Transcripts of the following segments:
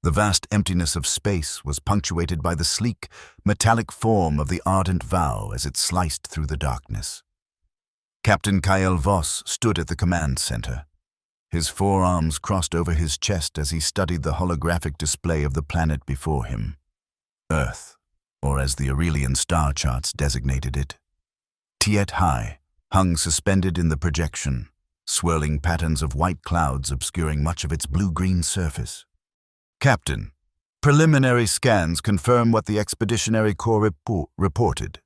The vast emptiness of space was punctuated by the sleek, metallic form of the ardent vow as it sliced through the darkness. Captain Kyle Voss stood at the command center. His forearms crossed over his chest as he studied the holographic display of the planet before him. Earth, or as the Aurelian star charts designated it. Tiet High hung suspended in the projection, swirling patterns of white clouds obscuring much of its blue-green surface. Captain, preliminary scans confirm what the Expeditionary Corps reported,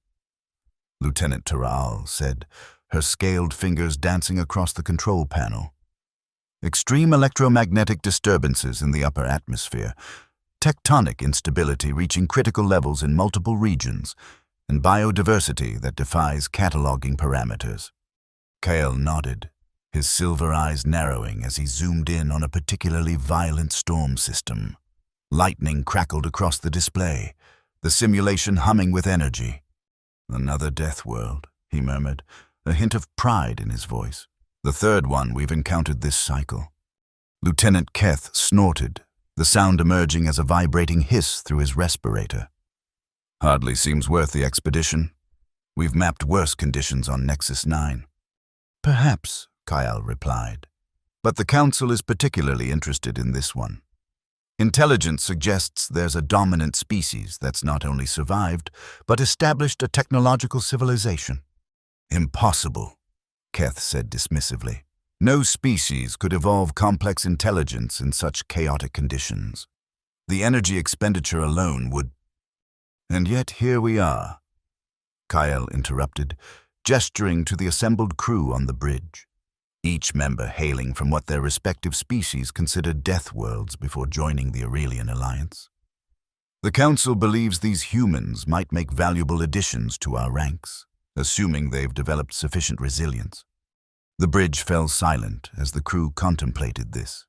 Lieutenant Taral said, her scaled fingers dancing across the control panel. Extreme electromagnetic disturbances in the upper atmosphere, tectonic instability reaching critical levels in multiple regions, and biodiversity that defies cataloging parameters. Kyle nodded, his silver eyes narrowing as he zoomed in on a particularly violent storm system. Lightning crackled across the display, the simulation humming with energy. "Another death world," he murmured, a hint of pride in his voice. "The third one we've encountered this cycle." Lieutenant Keth snorted, the sound emerging as a vibrating hiss through his respirator. "Hardly seems worth the expedition. We've mapped worse conditions on Nexus 9. "Perhaps," Kyle replied, "but the Council is particularly interested in this one. Intelligence suggests there's a dominant species that's not only survived, but established a technological civilization." "Impossible," Keth said dismissively. "No species could evolve complex intelligence in such chaotic conditions. The energy expenditure alone would—" "And yet here we are," Kyle interrupted, gesturing to the assembled crew on the bridge, each member hailing from what their respective species considered death worlds before joining the Aurelian Alliance. "The Council believes these humans might make valuable additions to our ranks, assuming they've developed sufficient resilience." The bridge fell silent as the crew contemplated this.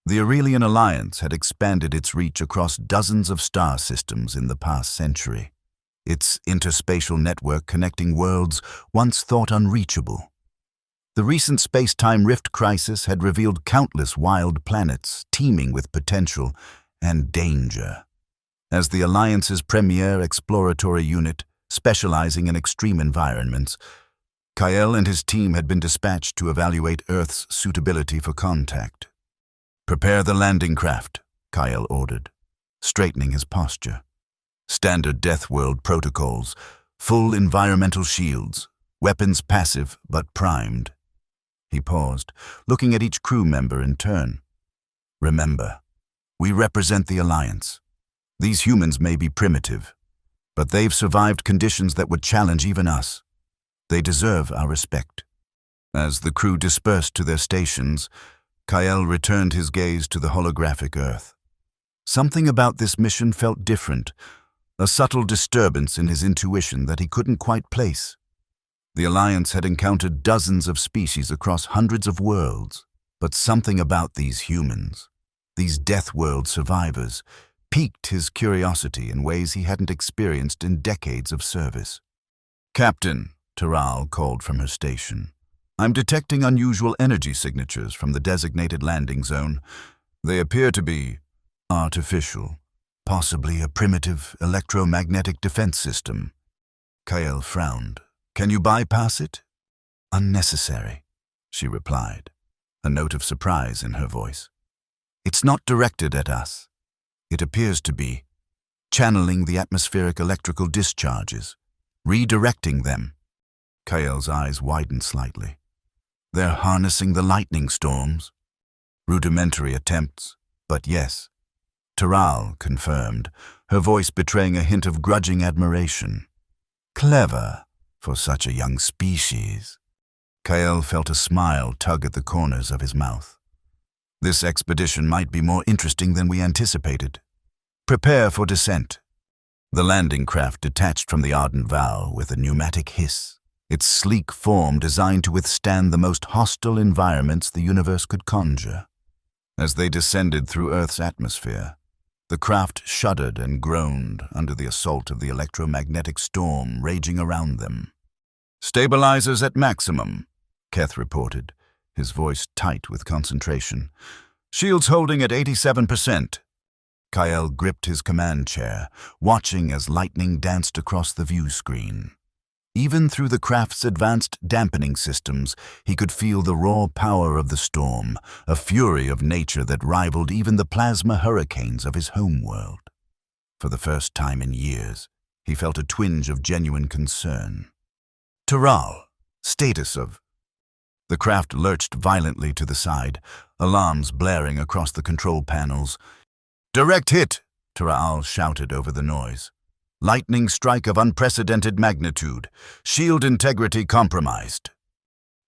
The Aurelian Alliance had expanded its reach across dozens of star systems in the past century, its interspatial network connecting worlds once thought unreachable. The recent space-time rift crisis had revealed countless wild planets teeming with potential and danger. As the Alliance's premier exploratory unit, specializing in extreme environments, Kyle and his team had been dispatched to evaluate Earth's suitability for contact. "Prepare the landing craft," Kyle ordered, straightening his posture. "Standard Death World protocols, full environmental shields, weapons passive but primed." He paused, looking at each crew member in turn. "Remember, we represent the Alliance. These humans may be primitive, but they've survived conditions that would challenge even us. They deserve our respect." As the crew dispersed to their stations, Kyle returned his gaze to the holographic Earth. Something about this mission felt different, a subtle disturbance in his intuition that he couldn't quite place. The Alliance had encountered dozens of species across hundreds of worlds, but something about these humans, these Death World survivors, piqued his curiosity in ways he hadn't experienced in decades of service. "Captain," Taral called from her station, "I'm detecting unusual energy signatures from the designated landing zone. They appear to be artificial, possibly a primitive electromagnetic defense system." Kyle frowned. "Can you bypass it?" "Unnecessary," she replied, a note of surprise in her voice. "It's not directed at us. It appears to be channeling the atmospheric electrical discharges, redirecting them." Kyle's eyes widened slightly. "They're harnessing the lightning storms." "Rudimentary attempts, but yes," Taral confirmed, her voice betraying a hint of grudging admiration. "Clever for such a young species." Kyle felt a smile tug at the corners of his mouth. "This expedition might be more interesting than we anticipated. Prepare for descent." The landing craft detached from the ardent vow with a pneumatic hiss, its sleek form designed to withstand the most hostile environments the universe could conjure. As they descended through Earth's atmosphere, the craft shuddered and groaned under the assault of the electromagnetic storm raging around them. "Stabilizers at maximum," Keth reported, his voice tight with concentration. "Shields holding at 87%. Kyle gripped his command chair, watching as lightning danced across the view screen. Even through the craft's advanced dampening systems, he could feel the raw power of the storm, a fury of nature that rivaled even the plasma hurricanes of his homeworld. For the first time in years, he felt a twinge of genuine concern. Taral, status of... The craft lurched violently to the side, alarms blaring across the control panels. "Direct hit!" Taral shouted over the noise. "Lightning strike of unprecedented magnitude. Shield integrity compromised."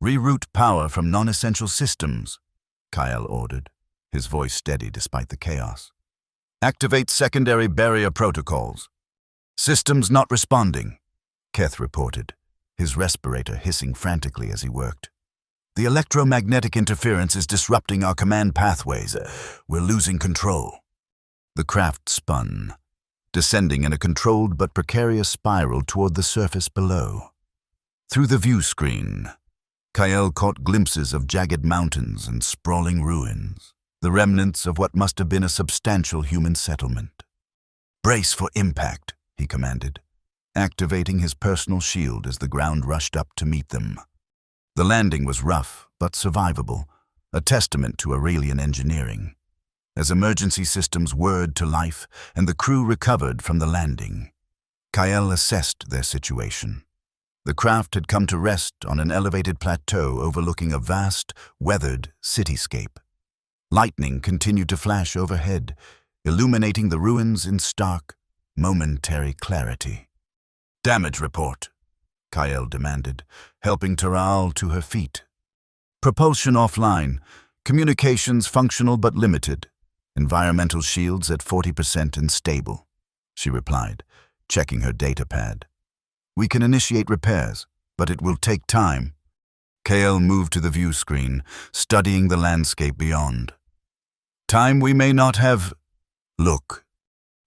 "Reroute power from non-essential systems," Kyle ordered, his voice steady despite the chaos. "Activate secondary barrier protocols." "Systems not responding," Keth reported, his respirator hissing frantically as he worked. "The electromagnetic interference is disrupting our command pathways. We're losing control." The craft spun, descending in a controlled but precarious spiral toward the surface below. Through the view screen, Kyle caught glimpses of jagged mountains and sprawling ruins, the remnants of what must have been a substantial human settlement. "Brace for impact," he commanded, activating his personal shield as the ground rushed up to meet them. The landing was rough but survivable, a testament to Aurelian engineering. As emergency systems whirred to life and the crew recovered from the landing, Kyle assessed their situation. The craft had come to rest on an elevated plateau overlooking a vast, weathered cityscape. Lightning continued to flash overhead, illuminating the ruins in stark, momentary clarity. "Damage report," Kyle demanded, helping Taral to her feet. "Propulsion offline, communications functional but limited. Environmental shields at 40% and stable," she replied, checking her data pad. "We can initiate repairs, but it will take time." Kyle moved to the view screen, studying the landscape beyond. "Time we may not have..." "Look."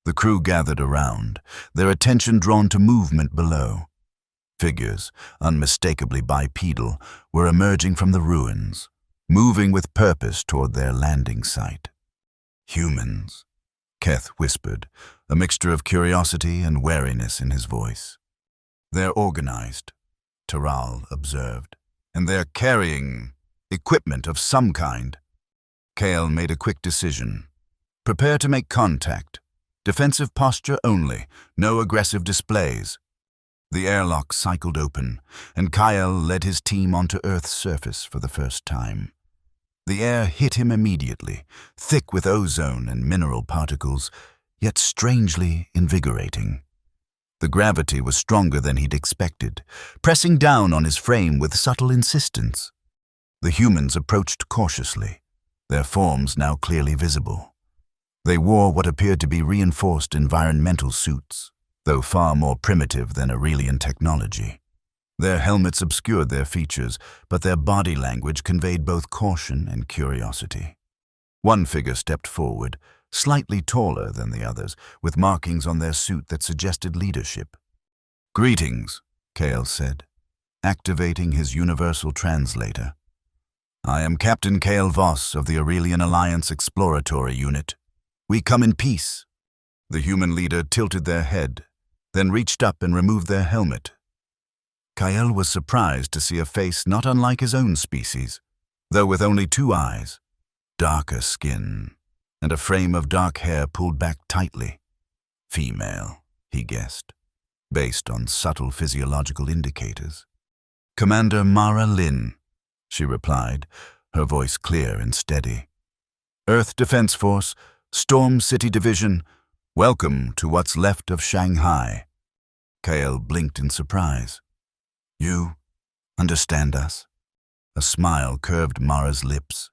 The crew gathered around, their attention drawn to movement below. Figures, unmistakably bipedal, were emerging from the ruins, moving with purpose toward their landing site. "Humans," Keth whispered, a mixture of curiosity and wariness in his voice. "They're organized," Taral observed, "and they're carrying equipment of some kind." Kale made a quick decision. "Prepare to make contact. Defensive posture only, no aggressive displays." The airlock cycled open, and Kyle led his team onto Earth's surface for the first time. The air hit him immediately, thick with ozone and mineral particles, yet strangely invigorating. The gravity was stronger than he'd expected, pressing down on his frame with subtle insistence. The humans approached cautiously, their forms now clearly visible. They wore what appeared to be reinforced environmental suits, though far more primitive than Aurelian technology. Their helmets obscured their features, but their body language conveyed both caution and curiosity. One figure stepped forward, slightly taller than the others, with markings on their suit that suggested leadership. "Greetings," Kale said, activating his universal translator. "I am Captain Kale Voss of the Aurelian Alliance Exploratory Unit. We come in peace." The human leader tilted their head, then reached up and removed their helmet. Kyle was surprised to see a face not unlike his own species, though with only 2 eyes, darker skin, and a frame of dark hair pulled back tightly. Female, he guessed, based on subtle physiological indicators. "Commander Mara Lin," she replied, her voice clear and steady. "Earth Defense Force, Storm City Division, welcome to what's left of Shanghai." Kale blinked in surprise. "You understand us?" A smile curved Mara's lips.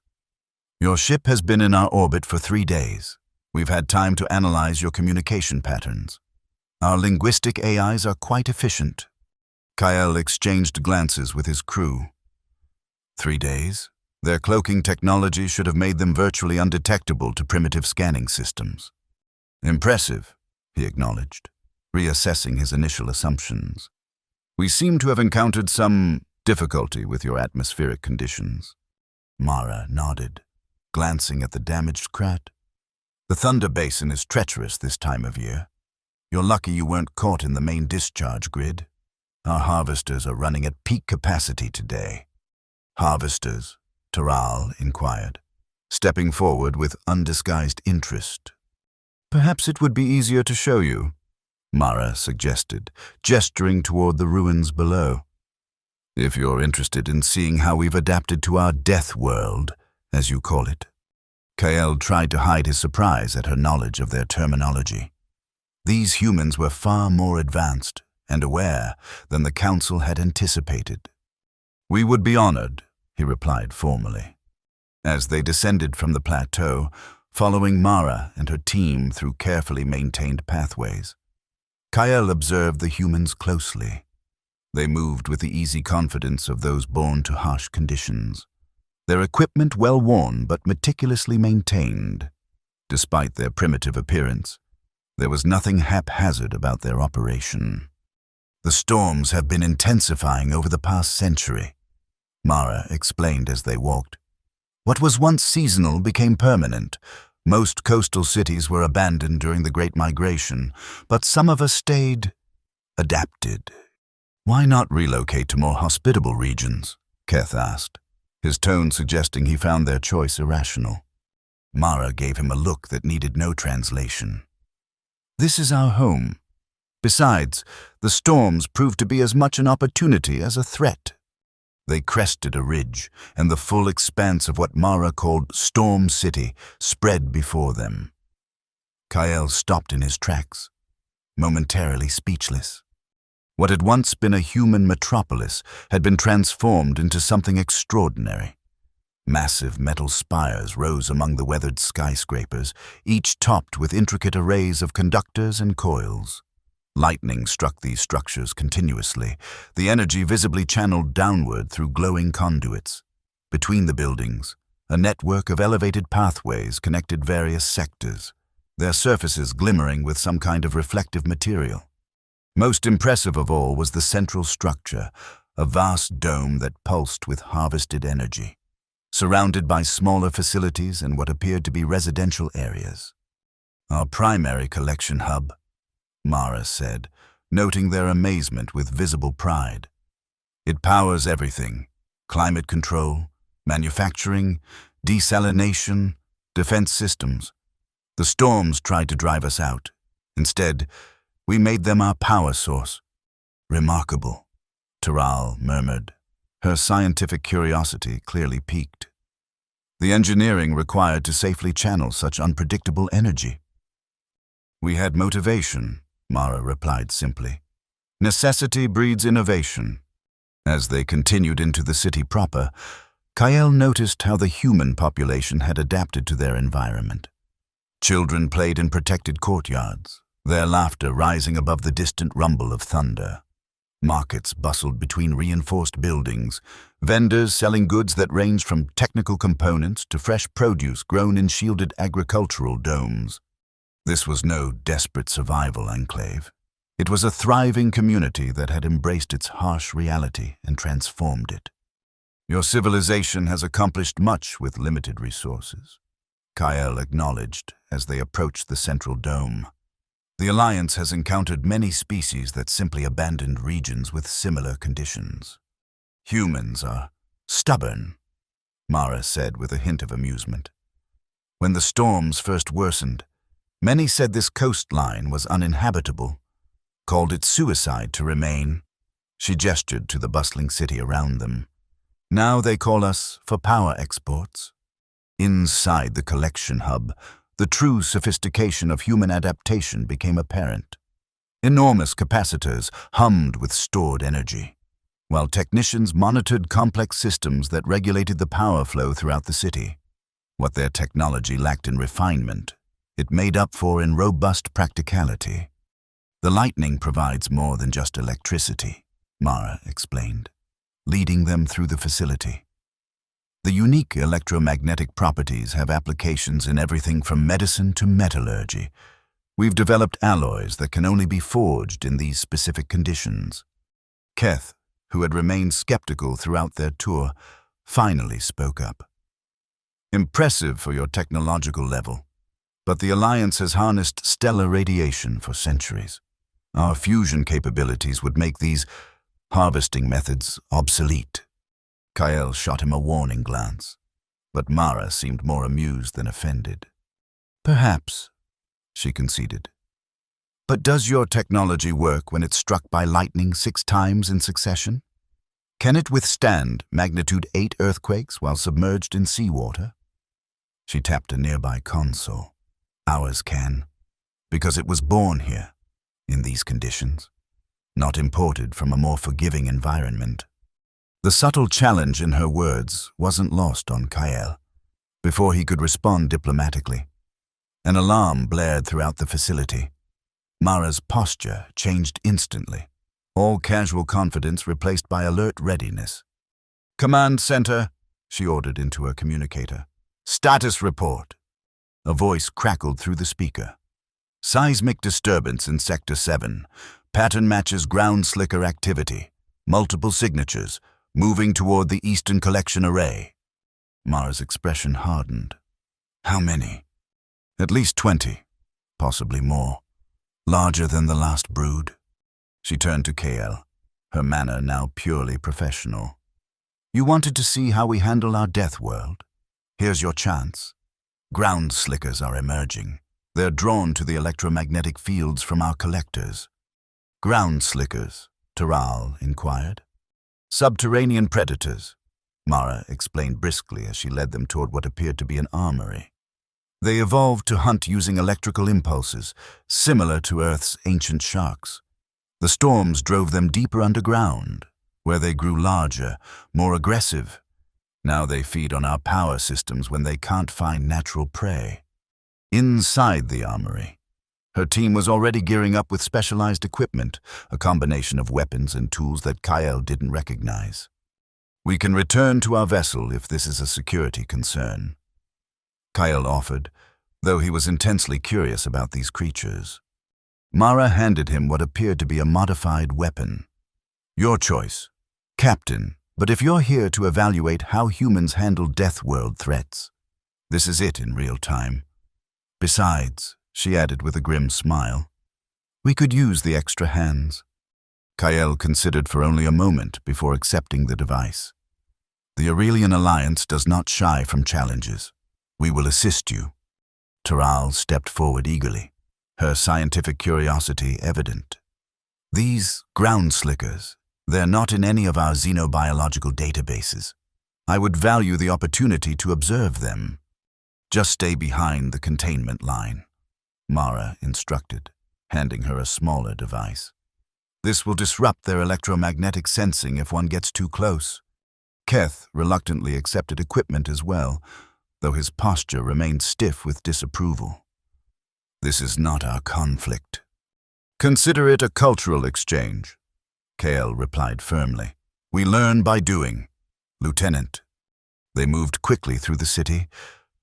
"Your ship has been in our orbit for 3 days. We've had time to analyze your communication patterns. Our linguistic AIs are quite efficient." Kyle exchanged glances with his crew. 3 days? Their cloaking technology should have made them virtually undetectable to primitive scanning systems. "Impressive," he acknowledged, reassessing his initial assumptions. "We seem to have encountered some difficulty with your atmospheric conditions." Mara nodded, glancing at the damaged craft. The Thunder Basin is treacherous this time of year. You're lucky you weren't caught in the main discharge grid. Our harvesters are running at peak capacity today. Harvesters? Taral inquired, stepping forward with undisguised interest. Perhaps it would be easier to show you, Mara suggested, gesturing toward the ruins below. If you're interested in seeing how we've adapted to our death world, as you call it. Kael tried to hide his surprise at her knowledge of their terminology. These humans were far more advanced and aware than the Council had anticipated. We would be honored, he replied formally. As they descended from the plateau, following Mara and her team through carefully maintained pathways, Kael observed the humans closely. They moved with the easy confidence of those born to harsh conditions, their equipment well worn but meticulously maintained. Despite their primitive appearance, there was nothing haphazard about their operation. The storms have been intensifying over the past century, Mara explained as they walked. What was once seasonal became permanent. Most coastal cities were abandoned during the Great Migration, but some of us stayed adapted. Why not relocate to more hospitable regions? Keth asked, his tone suggesting he found their choice irrational. Mara gave him a look that needed no translation. This is our home. Besides, the storms proved to be as much an opportunity as a threat. They crested a ridge, and the full expanse of what Mara called Storm City spread before them. Kael stopped in his tracks, momentarily speechless. What had once been a human metropolis had been transformed into something extraordinary. Massive metal spires rose among the weathered skyscrapers, each topped with intricate arrays of conductors and coils. Lightning struck these structures continuously, the energy visibly channeled downward through glowing conduits. Between the buildings, a network of elevated pathways connected various sectors, their surfaces glimmering with some kind of reflective material. Most impressive of all was the central structure, a vast dome that pulsed with harvested energy, surrounded by smaller facilities and what appeared to be residential areas. Our primary collection hub, Mara said, noting their amazement with visible pride. It powers everything: climate control, manufacturing, desalination, defense systems. The storms tried to drive us out. Instead, we made them our power source. Remarkable, Taral murmured, her scientific curiosity clearly piqued. The engineering required to safely channel such unpredictable energy. We had motivation, Mara replied simply. Necessity breeds innovation. As they continued into the city proper, Kael noticed how the human population had adapted to their environment. Children played in protected courtyards, their laughter rising above the distant rumble of thunder. Markets bustled between reinforced buildings, vendors selling goods that ranged from technical components to fresh produce grown in shielded agricultural domes. This was no desperate survival enclave. It was a thriving community that had embraced its harsh reality and transformed it. Your civilization has accomplished much with limited resources, Kael acknowledged as they approached the central dome. The Alliance has encountered many species that simply abandoned regions with similar conditions. Humans are stubborn, Mara said with a hint of amusement. When the storms first worsened, many said this coastline was uninhabitable, called it suicide to remain. She gestured to the bustling city around them. Now they call us for power exports. Inside the collection hub, the true sophistication of human adaptation became apparent. Enormous capacitors hummed with stored energy, while technicians monitored complex systems that regulated the power flow throughout the city. What their technology lacked in refinement, it made up for in robust practicality. The lightning provides more than just electricity, Mara explained, leading them through the facility. The unique electromagnetic properties have applications in everything from medicine to metallurgy. We've developed alloys that can only be forged in these specific conditions. Keth, who had remained skeptical throughout their tour, finally spoke up. Impressive for your technological level. But the Alliance has harnessed stellar radiation for centuries. Our fusion capabilities would make these harvesting methods obsolete. Kael shot him a warning glance, but Mara seemed more amused than offended. Perhaps, she conceded. But does your technology work when it's struck by lightning 6 times in succession? Can it withstand magnitude 8 earthquakes while submerged in seawater? She tapped a nearby console. Ours can, because it was born here, in these conditions, not imported from a more forgiving environment. The subtle challenge in her words wasn't lost on Kael. Before he could respond diplomatically, an alarm blared throughout the facility. Mara's posture changed instantly, all casual confidence replaced by alert readiness. "Command Center," she ordered into her communicator. "Status report." A voice crackled through the speaker. "Seismic disturbance in Sector 7. Pattern matches ground slicker activity. Multiple signatures, moving toward the Eastern Collection Array." Mara's expression hardened. "How many?" "At least 20, possibly more. Larger than the last brood." She turned to Kael, her manner now purely professional. "You wanted to see how we handle our Deathworld? Here's your chance. Ground slickers are emerging. They're drawn to the electromagnetic fields from our collectors." "Ground slickers?" Taral inquired. "Subterranean predators," Mara explained briskly as she led them toward what appeared to be an armory. "They evolved to hunt using electrical impulses, similar to Earth's ancient sharks. The storms drove them deeper underground, where they grew larger, more aggressive. Now they feed on our power systems when they can't find natural prey." Inside the armory, her team was already gearing up with specialized equipment, a combination of weapons and tools that Kael didn't recognize. "We can return to our vessel if this is a security concern," Kael offered, though he was intensely curious about these creatures. Mara handed him what appeared to be a modified weapon. "Your choice, Captain, but if you're here to evaluate how humans handle Deathworld threats, this is it in real time. Besides," she added with a grim smile, "we could use the extra hands." Kael considered for only a moment before accepting the device. "The Aurelian Alliance does not shy from challenges. We will assist you." Taral stepped forward eagerly, her scientific curiosity evident. "These ground slickers, they're not in any of our xenobiological databases. I would value the opportunity to observe them. Just stay behind the containment line," Mara instructed, handing her a smaller device. "This will disrupt their electromagnetic sensing if one gets too close." Keth reluctantly accepted equipment as well, though his posture remained stiff with disapproval. "This is not our conflict." "Consider it a cultural exchange," Kael replied firmly. "We learn by doing, Lieutenant." They moved quickly through the city,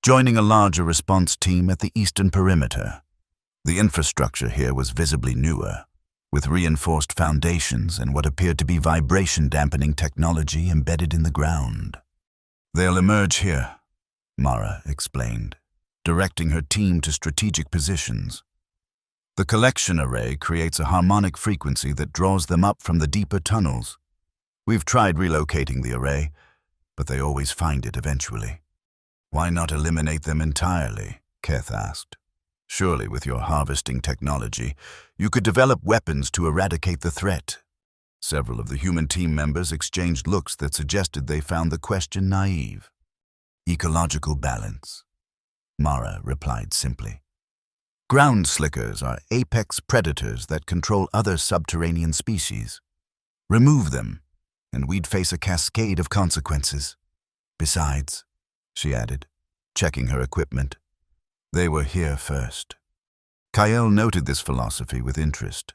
joining a larger response team at the eastern perimeter. The infrastructure here was visibly newer, with reinforced foundations and what appeared to be vibration-dampening technology embedded in the ground. "They'll emerge here," Mara explained, directing her team to strategic positions. "The collection array creates a harmonic frequency that draws them up from the deeper tunnels. We've tried relocating the array, but they always find it eventually." "Why not eliminate them entirely?" Keth asked. "Surely with your harvesting technology, you could develop weapons to eradicate the threat." Several of the human team members exchanged looks that suggested they found the question naive. "Ecological balance," Mara replied simply. "Ground slickers are apex predators that control other subterranean species. Remove them, and we'd face a cascade of consequences. Besides," she added, checking her equipment, "they were here first." Kael noted this philosophy with interest.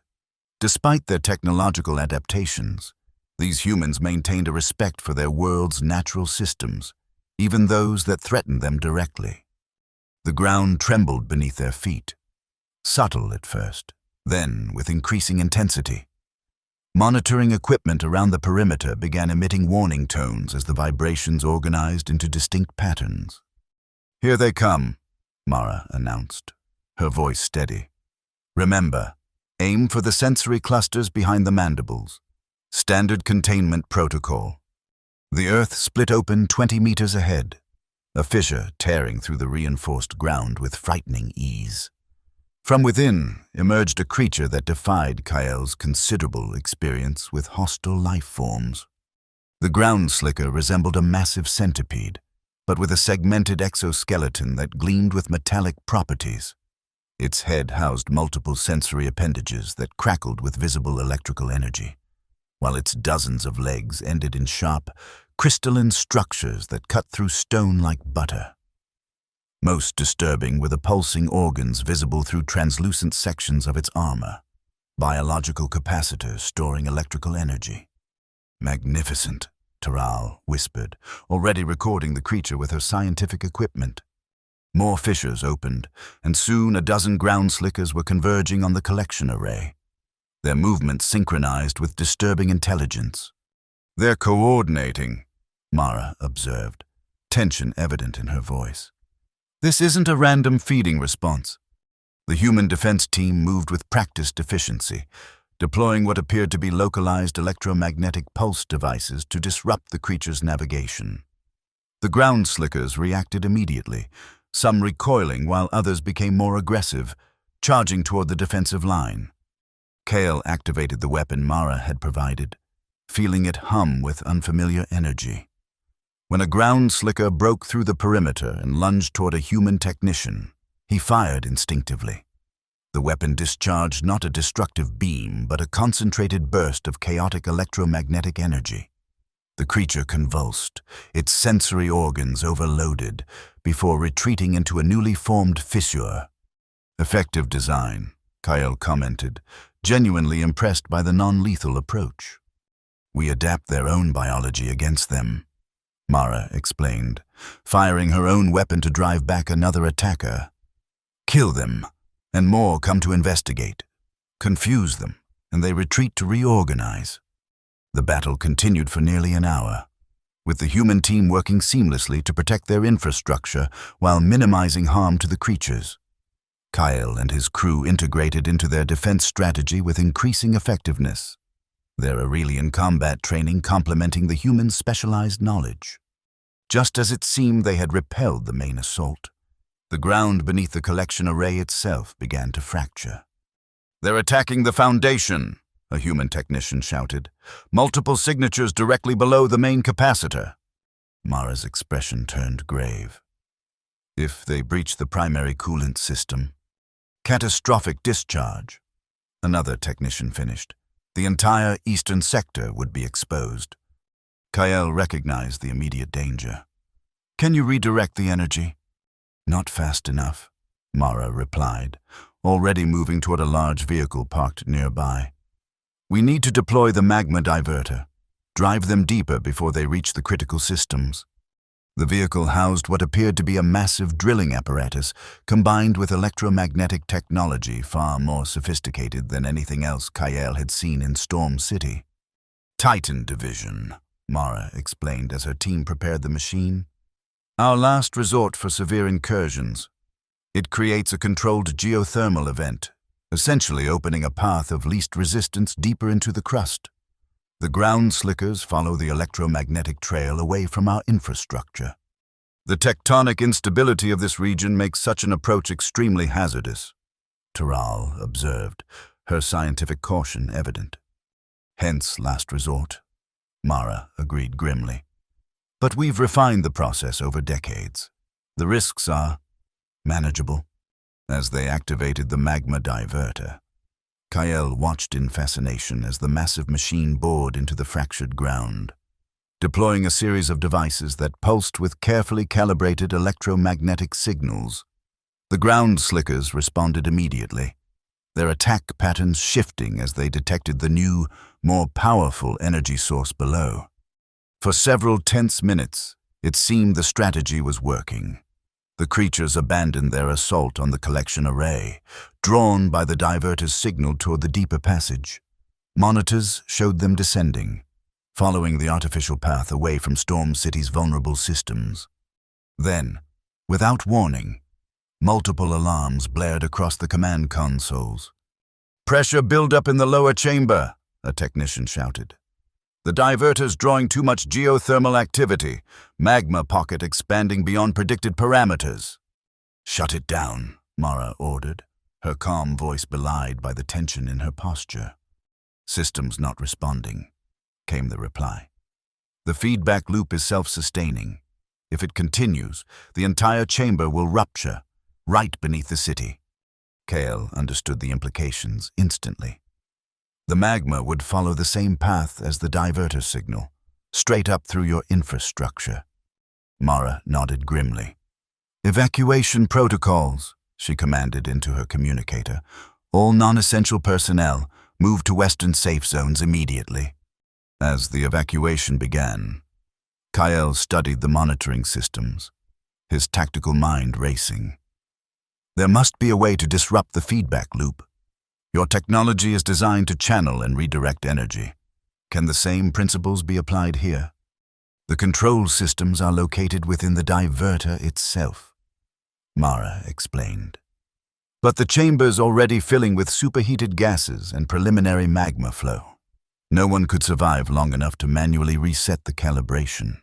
Despite their technological adaptations, these humans maintained a respect for their world's natural systems, even those that threatened them directly. The ground trembled beneath their feet, subtle at first, then with increasing intensity. Monitoring equipment around the perimeter began emitting warning tones as the vibrations organized into distinct patterns. "Here they come," Mara announced, her voice steady. Remember, aim for the sensory clusters behind the mandibles. Standard containment protocol. The earth split open 20 meters ahead, a fissure tearing through the reinforced ground with frightening ease. From within emerged a creature that defied Kael's considerable experience with hostile life forms. The ground slicker resembled a massive centipede, but with a segmented exoskeleton that gleamed with metallic properties. Its head housed multiple sensory appendages that crackled with visible electrical energy, while its dozens of legs ended in sharp, crystalline structures that cut through stone like butter. Most disturbing were the pulsing organs visible through translucent sections of its armor, biological capacitors storing electrical energy. Magnificent, Taral whispered, already recording the creature with her scientific equipment. More fissures opened, and soon a dozen ground slickers were converging on the collection array, their movements synchronized with disturbing intelligence. "They're coordinating," Mara observed, tension evident in her voice. "This isn't a random feeding response." The human defense team moved with practiced efficiency, deploying what appeared to be localized electromagnetic pulse devices to disrupt the creature's navigation. The ground slickers reacted immediately, some recoiling while others became more aggressive, charging toward the defensive line. Kael activated the weapon Mara had provided, feeling it hum with unfamiliar energy. When a ground slicker broke through the perimeter and lunged toward a human technician, he fired instinctively. The weapon discharged not a destructive beam, but a concentrated burst of chaotic electromagnetic energy. The creature convulsed, its sensory organs overloaded, before retreating into a newly formed fissure. "Effective design," Kael commented, genuinely impressed by the non-lethal approach. "We adapt their own biology against them," Mara explained, firing her own weapon to drive back another attacker. "Kill them, and more come to investigate. Confuse them, and they retreat to reorganize." The battle continued for nearly an hour, with the human team working seamlessly to protect their infrastructure while minimizing harm to the creatures. Kael and his crew integrated into their defense strategy with increasing effectiveness, their Aurelian combat training complementing the humans' specialized knowledge. Just as it seemed they had repelled the main assault, the ground beneath the collection array itself began to fracture. "They're attacking the foundation," a human technician shouted. "Multiple signatures directly below the main capacitor." Mara's expression turned grave. "If they breach the primary coolant system, catastrophic discharge," another technician finished. "The entire eastern sector would be exposed." Kael recognized the immediate danger. "Can you redirect the energy?" "Not fast enough," Mara replied, already moving toward a large vehicle parked nearby. "We need to deploy the magma diverter, drive them deeper before they reach the critical systems." The vehicle housed what appeared to be a massive drilling apparatus combined with electromagnetic technology far more sophisticated than anything else Kael had seen in Storm City. "Titan Division," Mara explained as her team prepared the machine. "Our last resort for severe incursions. It creates a controlled geothermal event, essentially opening a path of least resistance deeper into the crust. The ground slickers follow the electromagnetic trail away from our infrastructure. The tectonic instability of this region makes such an approach extremely hazardous," Taral observed, her scientific caution evident. "Hence last resort," Mara agreed grimly. "But we've refined the process over decades. The risks are manageable." As they activated the magma diverter, Kael watched in fascination as the massive machine bored into the fractured ground, deploying a series of devices that pulsed with carefully calibrated electromagnetic signals. The ground slickers responded immediately, their attack patterns shifting as they detected the new, more powerful energy source below. For several tense minutes, it seemed the strategy was working. The creatures abandoned their assault on the collection array, drawn by the diverter's signal toward the deeper passage. Monitors showed them descending, following the artificial path away from Storm City's vulnerable systems. Then, without warning, Multiple alarms blared across the command consoles. "Pressure buildup in the lower chamber," a technician shouted. "The diverter's drawing too much geothermal activity. Magma pocket expanding beyond predicted parameters." "Shut it down," Mara ordered, her calm voice belied by the tension in her posture. "Systems not responding," came the reply. "The feedback loop is self-sustaining. If it continues, the entire chamber will rupture, right beneath the city." Kale understood the implications instantly. The magma would follow the same path as the diverter signal, straight up through your infrastructure. Mara nodded grimly. "Evacuation protocols," she commanded into her communicator. "All non-essential personnel, move to western safe zones immediately." As the evacuation began, Kyle studied the monitoring systems, his tactical mind racing. There must be a way to disrupt the feedback loop. Your technology is designed to channel and redirect energy. Can the same principles be applied here? The control systems are located within the diverter itself, Mara explained. But the chamber's already filling with superheated gases and preliminary magma flow. No one could survive long enough to manually reset the calibration.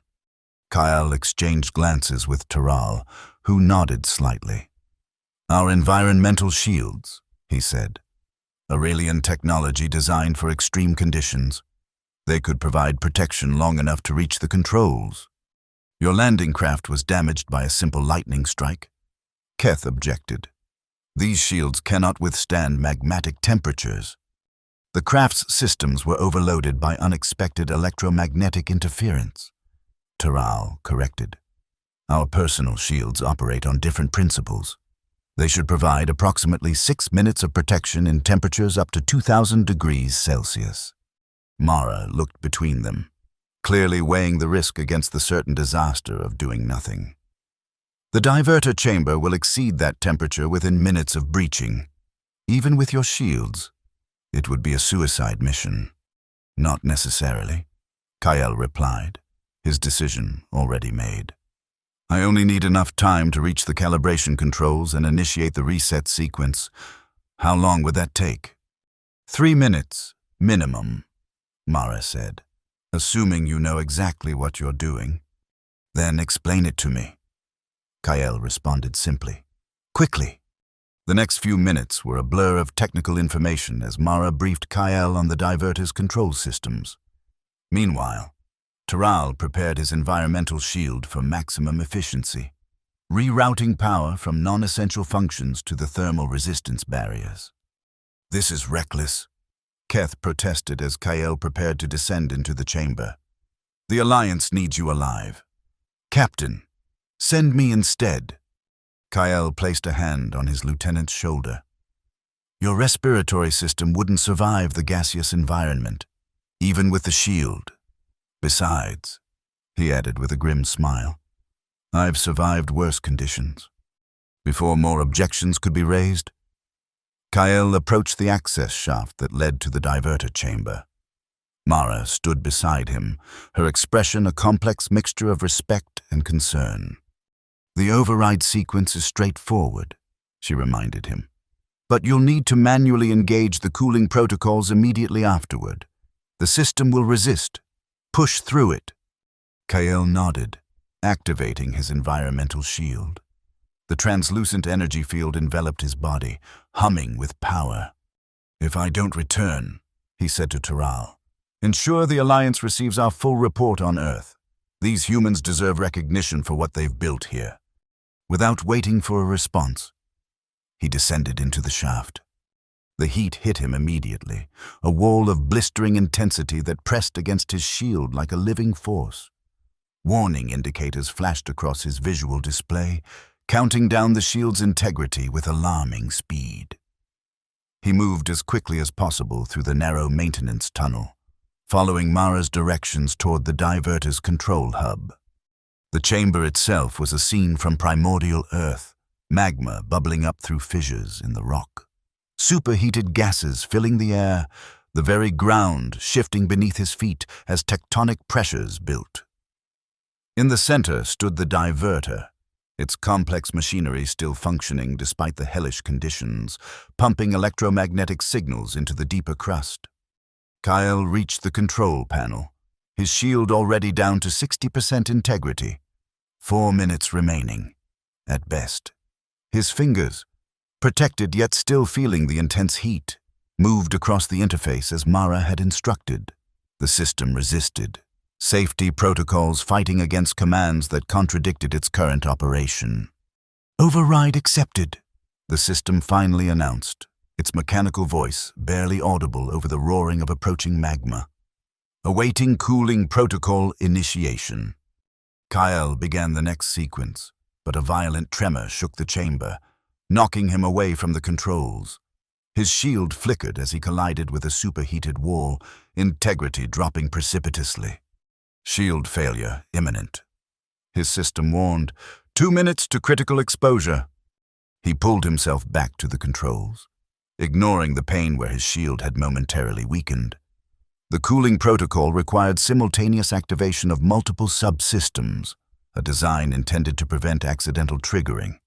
Kyle exchanged glances with Taral, who nodded slightly. "Our environmental shields," he said. "Aurelian technology designed for extreme conditions. They could provide protection long enough to reach the controls. Your landing craft was damaged by a simple lightning strike." Keth objected. "These shields cannot withstand magmatic temperatures." The craft's systems were overloaded by unexpected electromagnetic interference, Taral corrected. "Our personal shields operate on different principles. They should provide approximately 6 minutes of protection in temperatures up to 2,000 degrees Celsius. Mara looked between them, clearly weighing the risk against the certain disaster of doing nothing. "The diverter chamber will exceed that temperature within minutes of breaching. Even with your shields, it would be a suicide mission." "Not necessarily," Kyle replied, his decision already made. "I only need enough time to reach the calibration controls and initiate the reset sequence. How long would that take?" 3 minutes, minimum," Mara said, "assuming you know exactly what you're doing." "Then explain it to me," Kyle responded simply. "Quickly." The next few minutes were a blur of technical information as Mara briefed Kyle on the diverter's control systems. Meanwhile, Taral prepared his environmental shield for maximum efficiency, rerouting power from non-essential functions to the thermal resistance barriers. "This is reckless," Keth protested as Kyle prepared to descend into the chamber. "The Alliance needs you alive. Captain, send me instead." Kyle placed a hand on his lieutenant's shoulder. "Your respiratory system wouldn't survive the gaseous environment, even with the shield. Besides," he added with a grim smile, "I've survived worse conditions." Before more objections could be raised, Kyle approached the access shaft that led to the diverter chamber. Mara stood beside him, her expression a complex mixture of respect and concern. "The override sequence is straightforward," she reminded him. "But you'll need to manually engage the cooling protocols immediately afterward. The system will resist. Push through it." Kyle nodded, activating his environmental shield. The translucent energy field enveloped his body, humming with power. "If I don't return," he said to Taral, "ensure the Alliance receives our full report on Earth. These humans deserve recognition for what they've built here." Without waiting for a response, he descended into the shaft. The heat hit him immediately, a wall of blistering intensity that pressed against his shield like a living force. Warning indicators flashed across his visual display, counting down the shield's integrity with alarming speed. He moved as quickly as possible through the narrow maintenance tunnel, following Mara's directions toward the diverter's control hub. The chamber itself was a scene from primordial Earth, magma bubbling up through fissures in the rock. Superheated gases filling the air, the very ground shifting beneath his feet as tectonic pressures built. In the center stood the diverter, its complex machinery still functioning despite the hellish conditions, pumping electromagnetic signals into the deeper crust. Kyle reached the control panel, his shield already down to 60% integrity. 4 minutes remaining, at best. His fingers, protected yet still feeling the intense heat, moved across the interface as Mara had instructed. The system resisted, safety protocols fighting against commands that contradicted its current operation. "Override accepted," the system finally announced, its mechanical voice barely audible over the roaring of approaching magma. Awaiting cooling protocol initiation. Kyle began the next sequence, but a violent tremor shook the chamber, knocking him away from the controls. His shield flickered as he collided with a superheated wall, integrity dropping precipitously. Shield failure imminent. His system warned, 2 minutes to critical exposure. He pulled himself back to the controls, ignoring the pain where his shield had momentarily weakened. The cooling protocol required simultaneous activation of multiple subsystems, a design intended to prevent accidental triggering.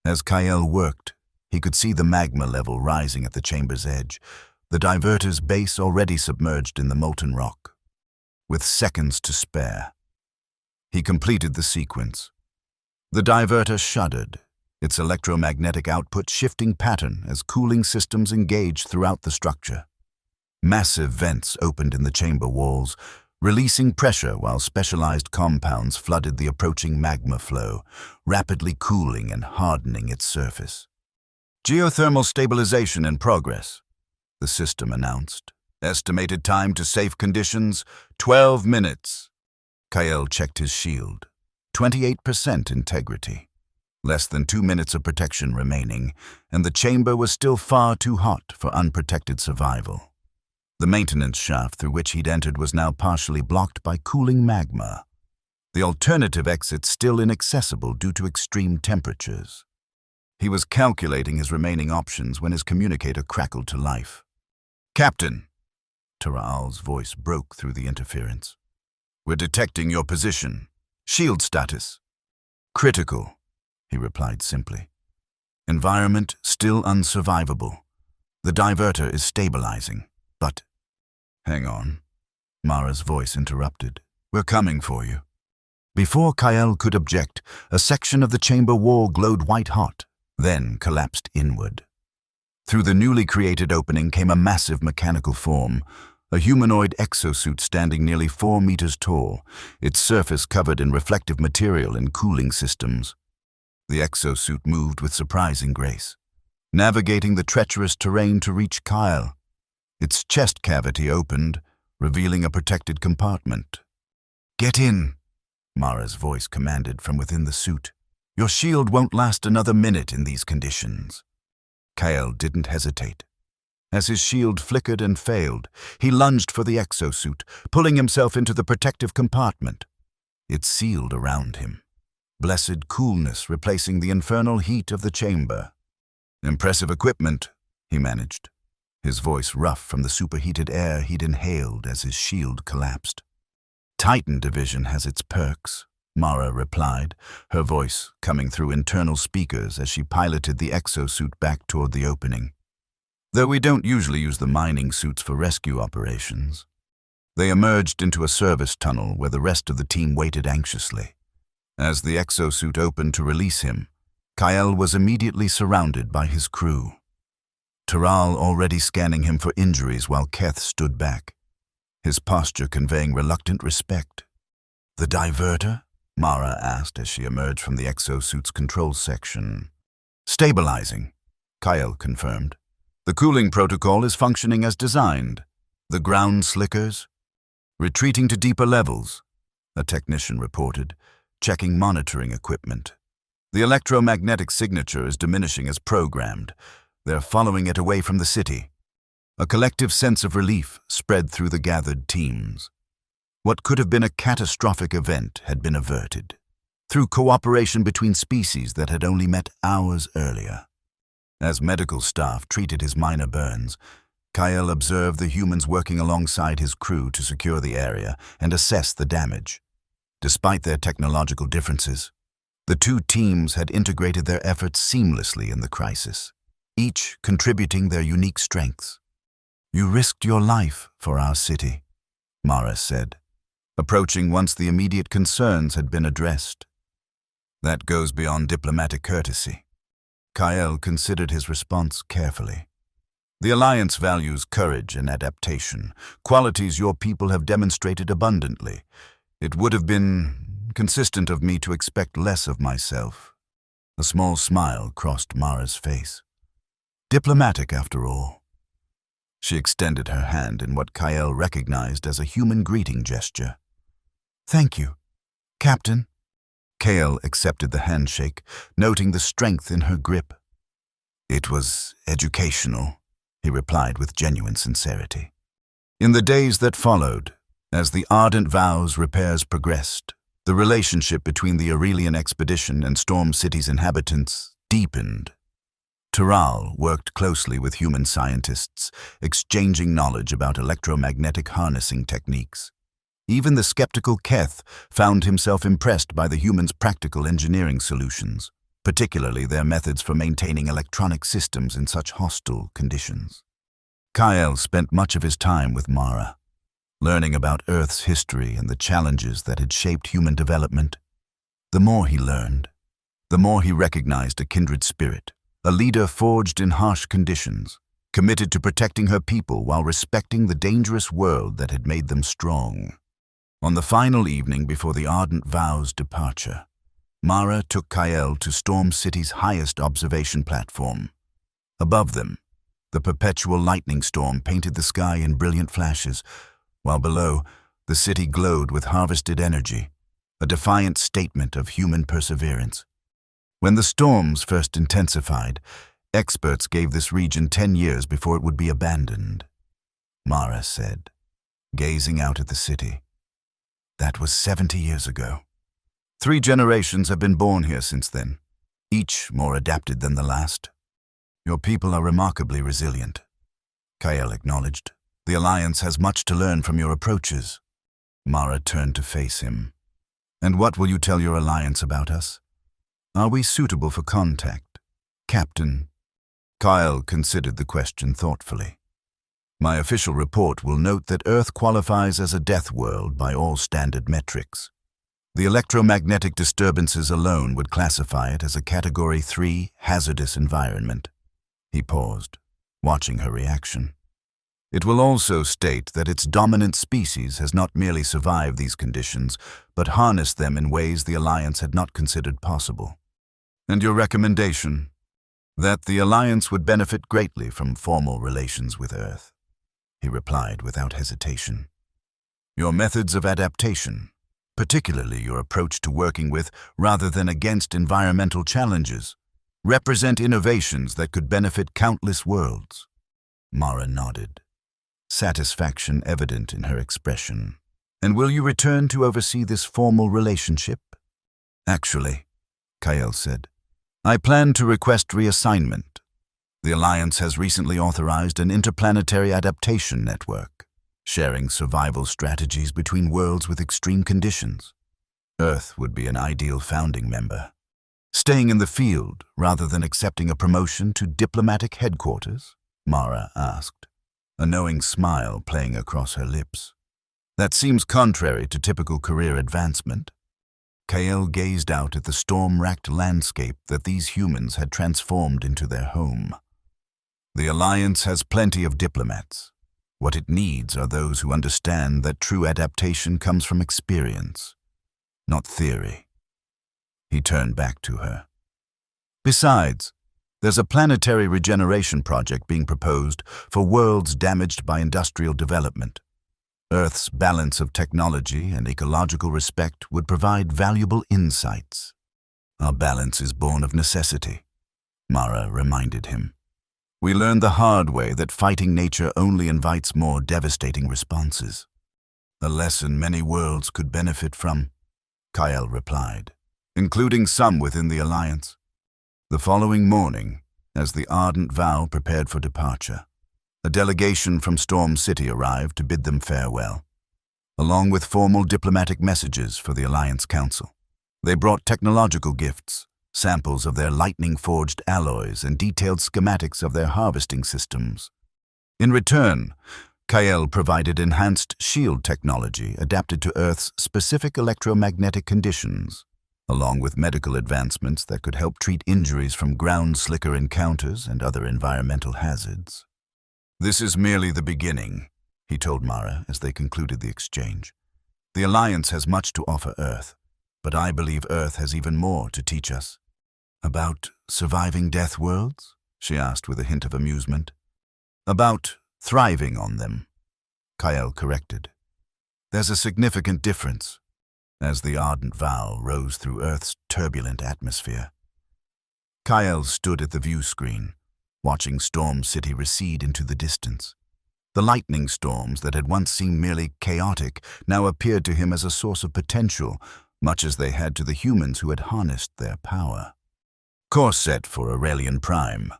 As Kyle worked, he could see the magma level rising at the chamber's edge, the diverter's base already submerged in the molten rock. With seconds to spare, he completed the sequence. The diverter shuddered, its electromagnetic output shifting pattern as cooling systems engaged throughout the structure. Massive vents opened in the chamber walls, releasing pressure while specialized compounds flooded the approaching magma flow, rapidly cooling and hardening its surface. "Geothermal stabilization in progress," the system announced. "Estimated time to safe conditions, 12 minutes. Kyle checked his shield. 28% integrity. Less than 2 minutes of protection remaining, and the chamber was still far too hot for unprotected survival. The maintenance shaft through which he'd entered was now partially blocked by cooling magma. The alternative exit still inaccessible due to extreme temperatures. He was calculating his remaining options when his communicator crackled to life. "Captain," Taral's voice broke through the interference. "We're detecting your position. Shield status." "Critical," he replied simply. "Environment still unsurvivable. The diverter is stabilizing, but—" "Hang on," Mara's voice interrupted. "We're coming for you." Before Kyle could object, a section of the chamber wall glowed white-hot, then collapsed inward. Through the newly created opening came a massive mechanical form, a humanoid exosuit standing nearly 4 meters tall, its surface covered in reflective material and cooling systems. The exosuit moved with surprising grace, navigating the treacherous terrain to reach Kyle. Its chest cavity opened, revealing a protected compartment. "Get in," Mara's voice commanded from within the suit. "Your shield won't last another minute in these conditions." Kyle didn't hesitate. As his shield flickered and failed, he lunged for the exosuit, pulling himself into the protective compartment. It sealed around him, blessed coolness replacing the infernal heat of the chamber. "Impressive equipment," he managed, his voice rough from the superheated air he'd inhaled as his shield collapsed. "Titan Division has its perks," Mara replied, her voice coming through internal speakers as she piloted the exosuit back toward the opening. "Though we don't usually use the mining suits for rescue operations." They emerged into a service tunnel where the rest of the team waited anxiously. As the exosuit opened to release him, Kyle was immediately surrounded by his crew. Taral already scanning him for injuries while Keth stood back, his posture conveying reluctant respect. "The diverter?" Mara asked as she emerged from the exosuit's control section. "Stabilizing," Kyle confirmed. "The cooling protocol is functioning as designed. The ground slickers?" "Retreating to deeper levels," a technician reported, checking monitoring equipment. "The electromagnetic signature is diminishing as programmed. They're following it away from the city." A collective sense of relief spread through the gathered teams. What could have been a catastrophic event had been averted, through cooperation between species that had only met hours earlier. As medical staff treated his minor burns, Kyle observed the humans working alongside his crew to secure the area and assess the damage. Despite their technological differences, The two teams had integrated their efforts seamlessly in the crisis, each contributing their unique strengths. "You risked your life for our city," Mara said, approaching once the immediate concerns had been addressed. "That goes beyond diplomatic courtesy." Kael considered his response carefully. "The Alliance values courage and adaptation, qualities your people have demonstrated abundantly. It would have been consistent of me to expect less of myself." A small smile crossed Mara's face. "Diplomatic, after all." She extended her hand in what Kael recognized as a human greeting gesture. "Thank you, Captain." Kael accepted the handshake, noting the strength in her grip. "It was educational," he replied with genuine sincerity. In the days that followed, as the Ardent Vow's repairs progressed, the relationship between the Aurelian expedition and Storm City's inhabitants deepened. Taral worked closely with human scientists, exchanging knowledge about electromagnetic harnessing techniques. Even the skeptical Keth found himself impressed by the humans' practical engineering solutions, particularly their methods for maintaining electronic systems in such hostile conditions. Kael spent much of his time with Mara, learning about Earth's history and the challenges that had shaped human development. The more he learned, the more he recognized a kindred spirit, a leader forged in harsh conditions, committed to protecting her people while respecting the dangerous world that had made them strong. On the final evening before the Ardent Vow's departure, Mara took Kael to Storm City's highest observation platform. Above them, the perpetual lightning storm painted the sky in brilliant flashes, while below, the city glowed with harvested energy, a defiant statement of human perseverance. When the storms first intensified, experts gave this region 10 years before it would be abandoned, Mara said, gazing out at the city. That was 70 years ago. 3 generations have been born here since then, each more adapted than the last. Your people are remarkably resilient, Kael acknowledged. The Alliance has much to learn from your approaches. Mara turned to face him. And what will you tell your Alliance about us? Are we suitable for contact, Captain? Kael considered the question thoughtfully. My official report will note that Earth qualifies as a death world by all standard metrics. The electromagnetic disturbances alone would classify it as a Category 3 hazardous environment. He paused, watching her reaction. It will also state that its dominant species has not merely survived these conditions, but harnessed them in ways the Alliance had not considered possible. And your recommendation? That the Alliance would benefit greatly from formal relations with Earth, he replied without hesitation. Your methods of adaptation, particularly your approach to working with rather than against environmental challenges, represent innovations that could benefit countless worlds. Mara nodded, satisfaction evident in her expression. And will you return to oversee this formal relationship? Actually, Kael said, I plan to request reassignment. The Alliance has recently authorized an interplanetary adaptation network, sharing survival strategies between worlds with extreme conditions. Earth would be an ideal founding member. Staying in the field rather than accepting a promotion to diplomatic headquarters? Mara asked, a knowing smile playing across her lips. That seems contrary to typical career advancement. Kael gazed out at the storm-racked landscape that these humans had transformed into their home. The Alliance has plenty of diplomats. What it needs are those who understand that true adaptation comes from experience, not theory. He turned back to her. Besides, there's a planetary regeneration project being proposed for worlds damaged by industrial development. Earth's balance of technology and ecological respect would provide valuable insights. Our balance is born of necessity, Mara reminded him. We learned the hard way that fighting nature only invites more devastating responses. A lesson many worlds could benefit from, Kael replied, including some within the Alliance. The following morning, as the Ardent Vow prepared for departure, a delegation from Storm City arrived to bid them farewell, along with formal diplomatic messages for the Alliance Council. They brought technological gifts, samples of their lightning-forged alloys and detailed schematics of their harvesting systems. In return, Kael provided enhanced shield technology adapted to Earth's specific electromagnetic conditions, along with medical advancements that could help treat injuries from ground slicker encounters and other environmental hazards. "This is merely the beginning," he told Mara as they concluded the exchange. "The Alliance has much to offer Earth, but I believe Earth has even more to teach us." "About surviving Deathworlds?" she asked with a hint of amusement. "About thriving on them," Kael corrected. "There's a significant difference," as the ardent vow rose through Earth's turbulent atmosphere. Kael stood at the view screen, watching Storm City recede into the distance. The lightning storms that had once seemed merely chaotic now appeared to him as a source of potential, much as they had to the humans who had harnessed their power. "Course set for Aurelian Prime,"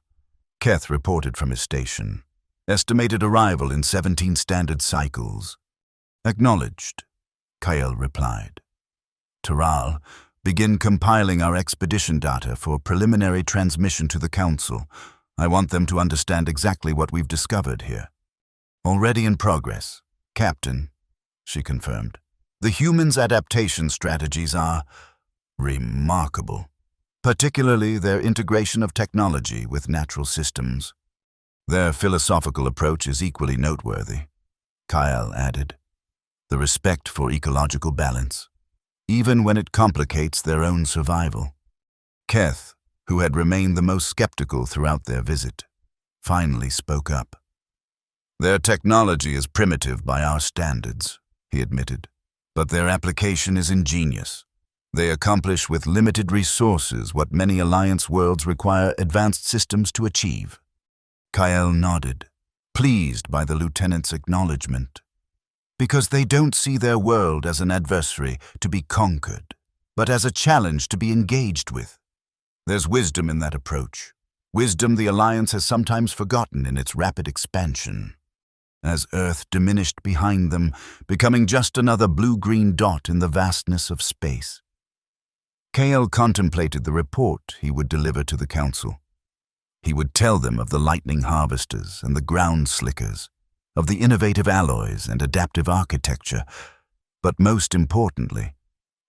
Keth reported from his station. "Estimated arrival in 17 standard cycles." "Acknowledged," Kael replied. "Taral, begin compiling our expedition data for preliminary transmission to the Council. I want them to understand exactly what we've discovered here." "Already in progress, Captain," she confirmed. "The humans' adaptation strategies are remarkable, particularly their integration of technology with natural systems. Their philosophical approach is equally noteworthy," Kael added. "The respect for ecological balance, even when it complicates their own survival." Keth, who had remained the most skeptical throughout their visit, finally spoke up. "Their technology is primitive by our standards," he admitted, "but their application is ingenious. They accomplish with limited resources what many Alliance worlds require advanced systems to achieve." Kael nodded, pleased by the lieutenant's acknowledgement. "Because they don't see their world as an adversary to be conquered, but as a challenge to be engaged with. There's wisdom in that approach, wisdom the Alliance has sometimes forgotten in its rapid expansion. As Earth diminished behind them, becoming just another blue-green dot in the vastness of space." Kael contemplated the report he would deliver to the Council. He would tell them of the lightning harvesters and the ground slickers, of the innovative alloys and adaptive architecture, but most importantly,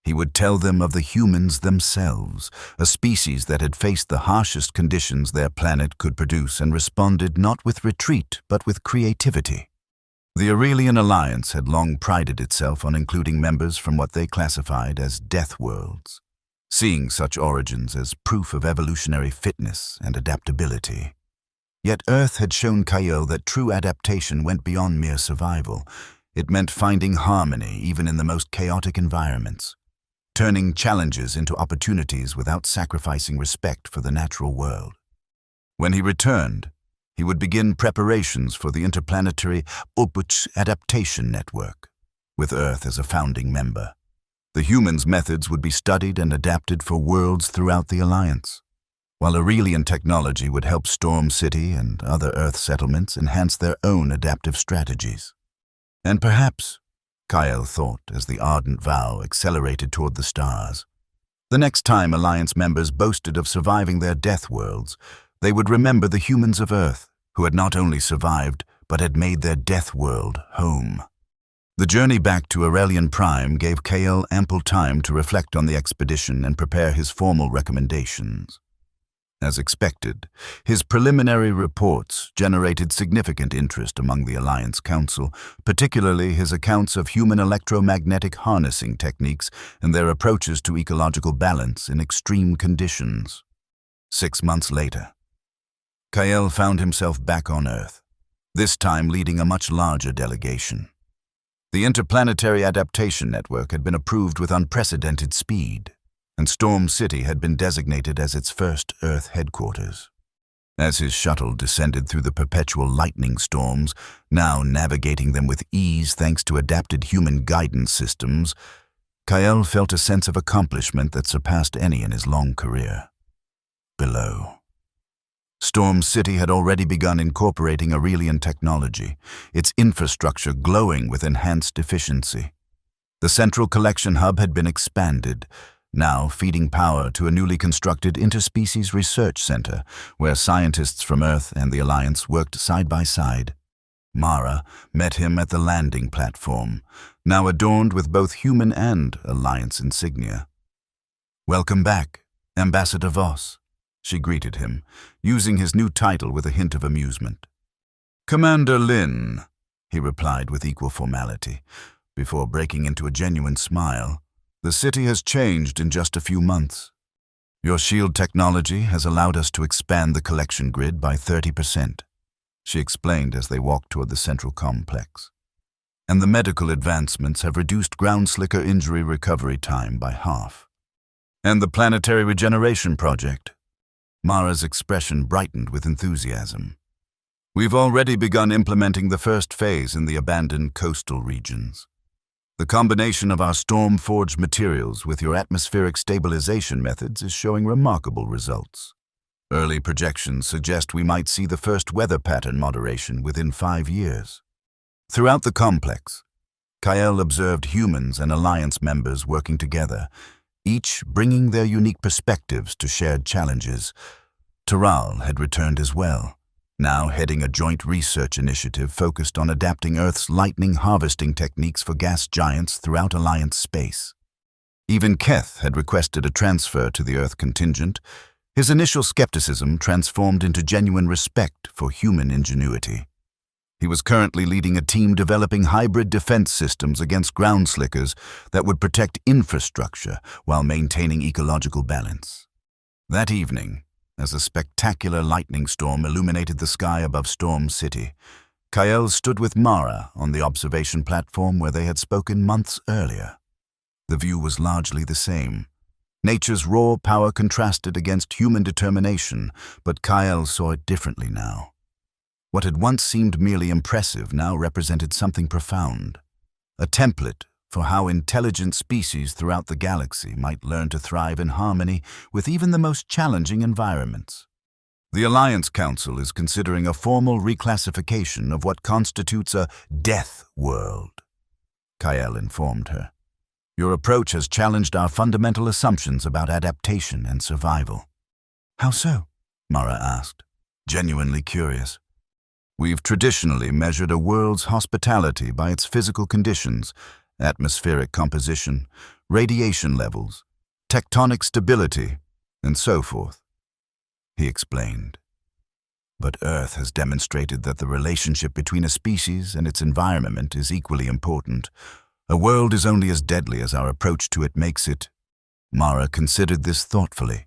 he would tell them of the humans themselves, a species that had faced the harshest conditions their planet could produce and responded not with retreat but with creativity. The Aurelian Alliance had long prided itself on including members from what they classified as Deathworlds, seeing such origins as proof of evolutionary fitness and adaptability. Yet Earth had shown Kael that true adaptation went beyond mere survival. It meant finding harmony even in the most chaotic environments, turning challenges into opportunities without sacrificing respect for the natural world. When he returned, he would begin preparations for the interplanetary Opuch Adaptation Network, with Earth as a founding member. The humans' methods would be studied and adapted for worlds throughout the Alliance, while Aurelian technology would help Storm City and other Earth settlements enhance their own adaptive strategies. And perhaps, Kael thought as the ardent vow accelerated toward the stars, the next time Alliance members boasted of surviving their death worlds, they would remember the humans of Earth who had not only survived but had made their death world home. The journey back to Aurelian Prime gave Kael ample time to reflect on the expedition and prepare his formal recommendations. As expected, his preliminary reports generated significant interest among the Alliance Council, particularly his accounts of human electromagnetic harnessing techniques and their approaches to ecological balance in extreme conditions. 6 months later, Kael found himself back on Earth, this time leading a much larger delegation. The Interplanetary Adaptation Network had been approved with unprecedented speed, and Storm City had been designated as its first Earth headquarters. As his shuttle descended through the perpetual lightning storms, now navigating them with ease thanks to adapted human guidance systems, Kael felt a sense of accomplishment that surpassed any in his long career. Below, Storm City had already begun incorporating Aurelian technology, its infrastructure glowing with enhanced efficiency. The central collection hub had been expanded, now feeding power to a newly constructed interspecies research center where scientists from Earth and the Alliance worked side by side. Mara met him at the landing platform, now adorned with both human and Alliance insignia. "Welcome back, Ambassador Voss," she greeted him, using his new title with a hint of amusement. "Commander Lin," he replied with equal formality, before breaking into a genuine smile. "The city has changed in just a few months. Your shield technology has allowed us to expand the collection grid by 30%, she explained as they walked toward the central complex. "And the medical advancements have reduced ground slicker injury recovery time by half. And the planetary regeneration project." Mara's expression brightened with enthusiasm. "We've already begun implementing the first phase in the abandoned coastal regions. The combination of our storm-forged materials with your atmospheric stabilization methods is showing remarkable results. Early projections suggest we might see the first weather pattern moderation within 5 years." Throughout the complex, Kael observed humans and Alliance members working together, each bringing their unique perspectives to shared challenges. Taral had returned as well, now heading a joint research initiative focused on adapting Earth's lightning harvesting techniques for gas giants throughout Alliance space. Even Keth had requested a transfer to the Earth contingent, his initial skepticism transformed into genuine respect for human ingenuity. He was currently leading a team developing hybrid defense systems against ground slickers that would protect infrastructure while maintaining ecological balance. That evening, as a spectacular lightning storm illuminated the sky above Storm City, Kael stood with Mara on the observation platform where they had spoken months earlier. The view was largely the same. Nature's raw power contrasted against human determination, but Kael saw it differently now. What had once seemed merely impressive now represented something profound, a template for how intelligent species throughout the galaxy might learn to thrive in harmony with even the most challenging environments. "The Alliance Council is considering a formal reclassification of what constitutes a death world," Kael informed her. "Your approach has challenged our fundamental assumptions about adaptation and survival." "How so?" Mara asked, genuinely curious. "We've traditionally measured a world's hospitality by its physical conditions, atmospheric composition, radiation levels, tectonic stability, and so forth," he explained. "But Earth has demonstrated that the relationship between a species and its environment is equally important. A world is only as deadly as our approach to it makes it." Mara considered this thoughtfully.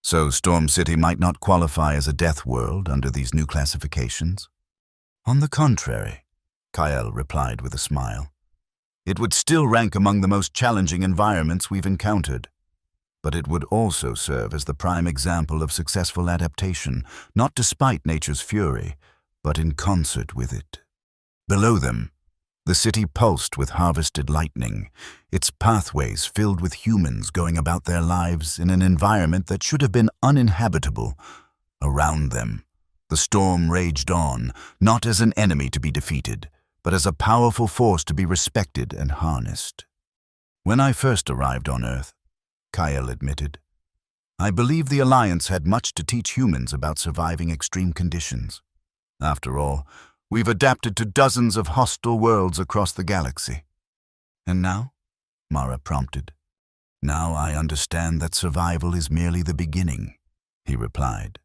"So Storm City might not qualify as a death world under these new classifications?" "On the contrary," Kael replied with a smile. "It would still rank among the most challenging environments we've encountered. But it would also serve as the prime example of successful adaptation, not despite nature's fury, but in concert with it." Below them, the city pulsed with harvested lightning, its pathways filled with humans going about their lives in an environment that should have been uninhabitable. Around them, the storm raged on, not as an enemy to be defeated, but as a powerful force to be respected and harnessed. "When I first arrived on Earth," Kael admitted, "I believe the Alliance had much to teach humans about surviving extreme conditions. After all, we've adapted to dozens of hostile worlds across the galaxy." "And now?" Mara prompted. "Now I understand that survival is merely the beginning," he replied.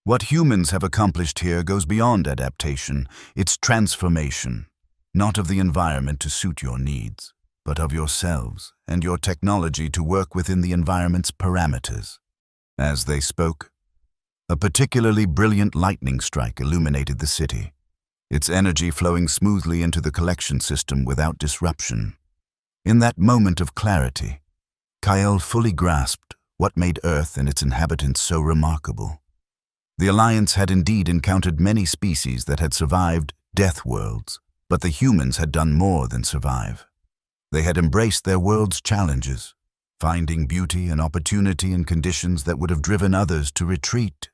"What humans have accomplished here goes beyond adaptation. It's transformation, not of the environment to suit your needs, but of yourselves and your technology to work within the environment's parameters." As they spoke, a particularly brilliant lightning strike illuminated the city, its energy flowing smoothly into the collection system without disruption. In that moment of clarity, Kael fully grasped what made Earth and its inhabitants so remarkable. The Alliance had indeed encountered many species that had survived death worlds, but the humans had done more than survive. They had embraced their world's challenges, finding beauty and opportunity in conditions that would have driven others to retreat.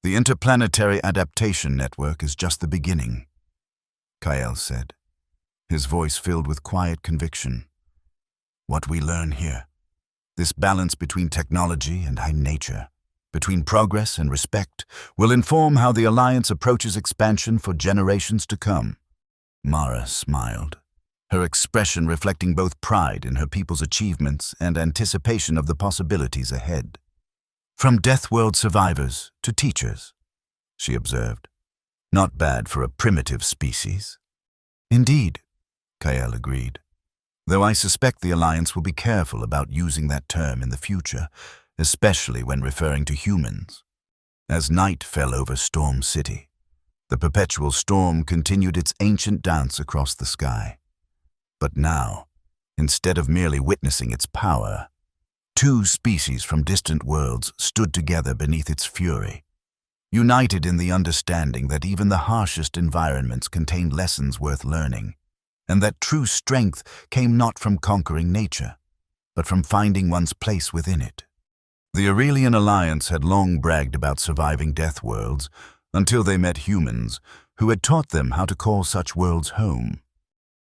"The Interplanetary Adaptation Network is just the beginning," Kael said, his voice filled with quiet conviction. "What we learn here This balance between technology and high nature, between progress and respect, will inform how the Alliance approaches expansion for generations to come. Mara smiled, her expression reflecting both pride in her people's achievements and anticipation of the possibilities ahead. From Deathworld survivors to teachers, she observed. Not bad for a primitive species. Indeed, Kael agreed, though I suspect the Alliance will be careful about using that term in the future, especially when referring to humans. As night fell over Storm City, the perpetual storm continued its ancient dance across the sky. But now, instead of merely witnessing its power, two species from distant worlds stood together beneath its fury, united in the understanding that even the harshest environments contained lessons worth learning, and that true strength came not from conquering nature, but from finding one's place within it. The Aurelian Alliance had long bragged about surviving Deathworlds until they met humans who had taught them how to call such worlds home.